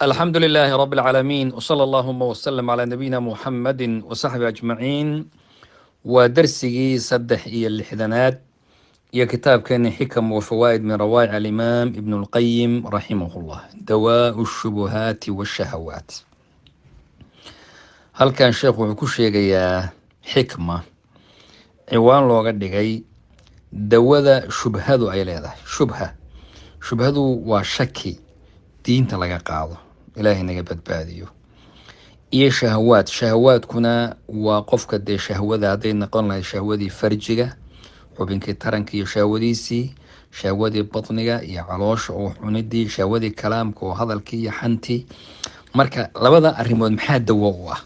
الحمد لله رب العالمين وصلى اللهم وسلم على نبينا محمد وصحبه أجمعين ودرسي سدح إيا اللحدنات يا كتاب كان حكم وفوائد من روائع الإمام ابن القيم رحمه الله دواء الشبهات والشهوات. هل كان شيخ وكشيغ يا حكمة عوان لو قد دواء شبهة أي لهذا شبهة وشكي دين تلقى قاضي إلهي نجبت باديو iyo shahawaadkuna waa qofka dee shahwada hadday noqon lahay shahwadii farjiga xubinkii taranka iyo shahwadiisii, shahwadii batniga iyo caloosha oo cunidii, shahwadii kalaamka oo hadalkii iyo xantii. marka labada arrimood maxaa dawo u ah?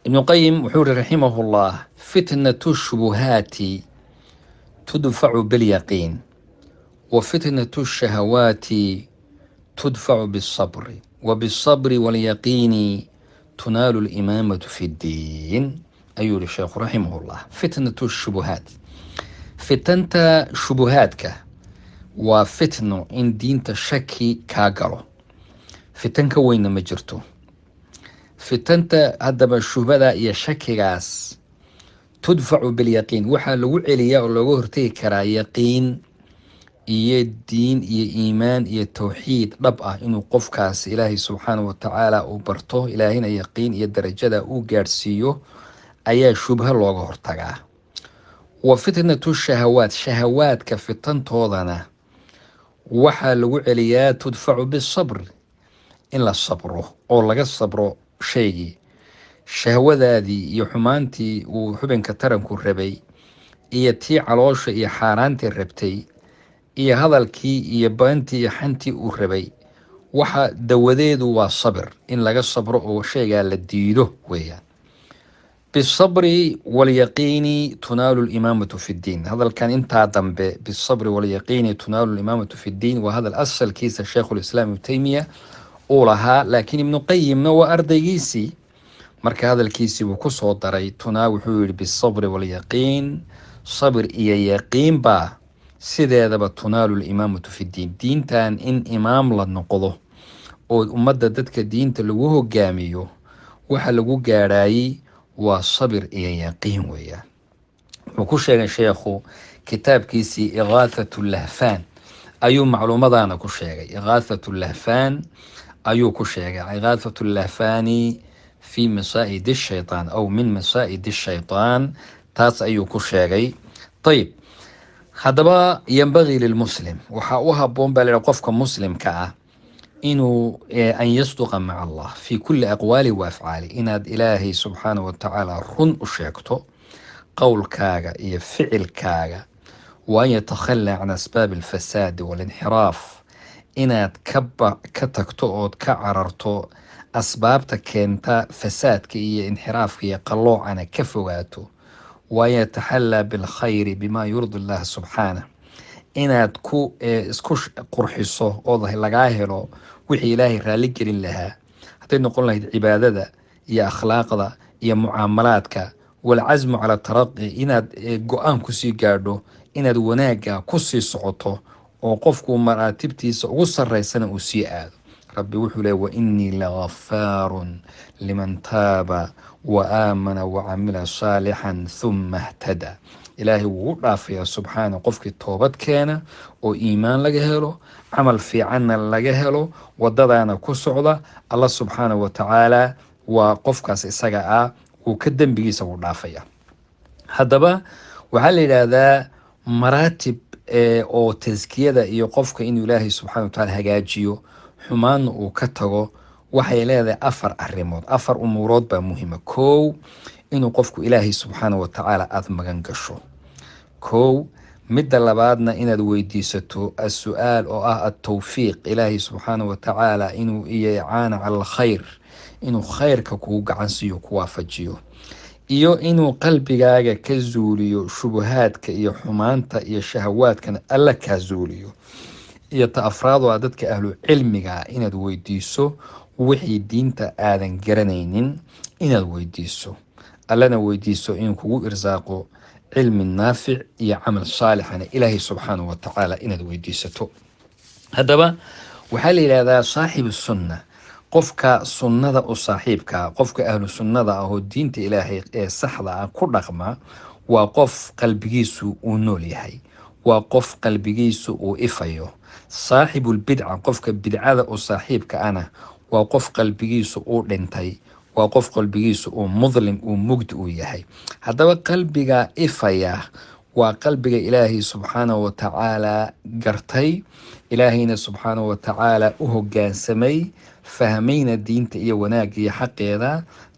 ibnu qayim wuxuu yiri raximahullah, fitnatu shubuhaati tudfacu bilyaqiin wa fitnatu shahawaati tudfacu bisabri وبالصبر واليقين تنال الإمامة في الدين. أيها الشيخ رحمه الله، فتنة الشبهات فتنة شبهاتك وفتنة إن دين تشكي كاغرو فتنك وين مجرتو فتنة هدب الشبهة يشكي غاس تدفع باليقين وحا لو عليا ولو هرتي كرا يقين iyo diin iyo iimaan iyo tawxiid dhab ah inuu qofkaas ilaahay subxaanahu watacaala uu barto, ilaahayna yaqiin iyo darajada uu gaadhsiiyo ayaa shubha looga hortagaa. wa fitnatu shahawaadka fitantoodana waxaa lagu celiyaa tudfacu bisabr, in la sabro oo laga sabro shaygii shahwadaadii iyo xumaantii uu xubinka taranku rabay iyo tii caloosha iyo xaaraantii rabtay iyo hadalkii iyo baantii iyo xantii uu rabay. waxa dawadeedu waa sabir, in laga sabro oo shaygaa la diido weeyaan. bisabri walyaqiini tunaalu limaamatu fi ddiin. hadalkan intaa dambe bisabri walyaqiini tunaalu limaamatu fi ddiin waa hadal asalkiisa sheikhulislaam ibnu taymiya uu lahaa, laakiin ibnu qayimna waa ardaygiisii, marka hadalkiisii buu kusoo daray wuxuu yihi bisabri walyaqiin, sabir iyo yaqiin baa sideedaba tunaalu limaamatu fi ddiin. diintan in imaam la noqdo oo ummadda dadka diinta lagu hogaamiyo waxa lagu gaadhaayey waa sabir iyo yaqiin weeyaan. wuxuu ku sheegay sheekhu kitaabkiisii igaathatu lahfaan ayuu macluumadana ku sheegay. igaathatu lahfaan ayuu ku sheegay igaathatu lahfaani fi masaa'id shaytaan aw min masaa'id shaytaan, taas ayuu ku sheegay. ayib, haddaba yanbagii lilmuslim, waxaa u haboon baa la qofka muslimka ah inuu an yasduqa maca allah fi kulli aqwaali wa afcaali, inaad ilaahay subxaanahu watacaala run u sheegto qowlkaaga iyo ficilkaaga. wa an yatakhalaa can asbaabi alfasaadi waalinxiraaf, inaad ka tagto ood ka cararto asbaabta keenta fasaadka iyo inxiraafka iyo qalloocana ka fogaato. ويتحلى بالخير بما يرضي الله سبحانه, inaad isku qurxiso oo lagaa helo wixii ilaahay raali gelin lahaa, hadday noqon lahayd cibaadada iyo akhlaaqda iyo mucaamalaadka. walcasmu cala taraqi, inaad go-aan kusii gaadho inaad wanaaga kusii socoto oo qofku maraatibtiisa ugu saraysana uu sii aado. rabbi wuxuu leeyahy wainii lagafaarun liman taaba waaamana wacamila saalixan huma htada. ilaahay wuu u dhaafayaa subxaana qofkii toobad keena oo iimaan laga helo, camal fiicanna laga helo, wadadaana ku socda. allah subxaana watacaala waa qofkaas isaga ah, wuu ka dembigiisa u dhaafaya. haddaba waxaa la yidhaahdaa maraatib oo taskiyada iyo qofka inuu ilaahay subxana wataala hagaajiyo, xumaanna uu ka tago, waxay leedahay afar umuurood baa muhiima. kow, inuu qofku ilaahay subxaana watacaala aada magan gasho. kow, midda labaadna inaad weydiisato as-su-aal oo ah atawfiiq, ilaahay subxaana watacaala inuu icaana cala alkhayr, inuu khayrka kugu gacansiiyo ku waafajiyo, iyo inuu qalbigaaga ka zuuliyo shubuhaadka iyo xumaanta iyo shahawaadkana alla kaa zuuliyo. iyo ta afraad waa dadka ahlu cilmiga inaad weydiiso wixii diinta aadan garanaynin, inaad weydiiso allana weydiiso inuu kugu irsaaqo cilmi naafic iyo camal saalixana ilaahay subxaanahu watacaala inaad weydiisato. haddaba waxaa la yidhahdaa saaxibu sunna, qofka sunnada u saaxiibka, qofka ahlu sunnada ah oo diinta ilaahay ee saxda ah ku dhaqma, waa qof qalbigiisu uu nool yahay, waa qof qalbigiisu uu ifayo. saaxibulbidca, qofka bidcada u saaxiibka ana, waa qof qalbigiisu uu dhintay, waa qof qalbigiisu uu mudlim, uu mugdi uu yahay. haddaba qalbiga ifaya waa qalbiga ilaahay subxaanahu watacaala gartay, ilaahayna subxaanahu watacaala u hoggaansamay, fahmayna diinta iyo wanaagga iyo xaqeeda,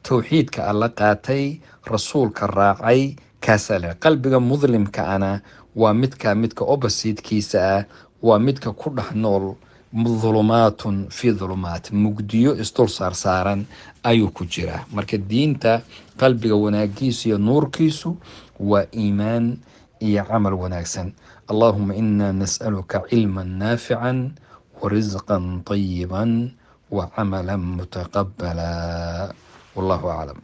towxiidka alla qaatay, rasuulka raacay. kaasaa leh qalbiga mudlimka ana waa midka oppositekiisa ah, waa midka ku dhex nool dhulumaatun fi dhulumaat, mugdiyo isdul saarsaaran ayuu ku jiraa. marka diinta, qalbiga wanaagiisu iyo nuurkiisu waa iimaan iyo camal wanaagsan. allahuma ina nas'aluka cilman naafican warisqan طayiban wacamalan mutaqabala. wallahu aclam.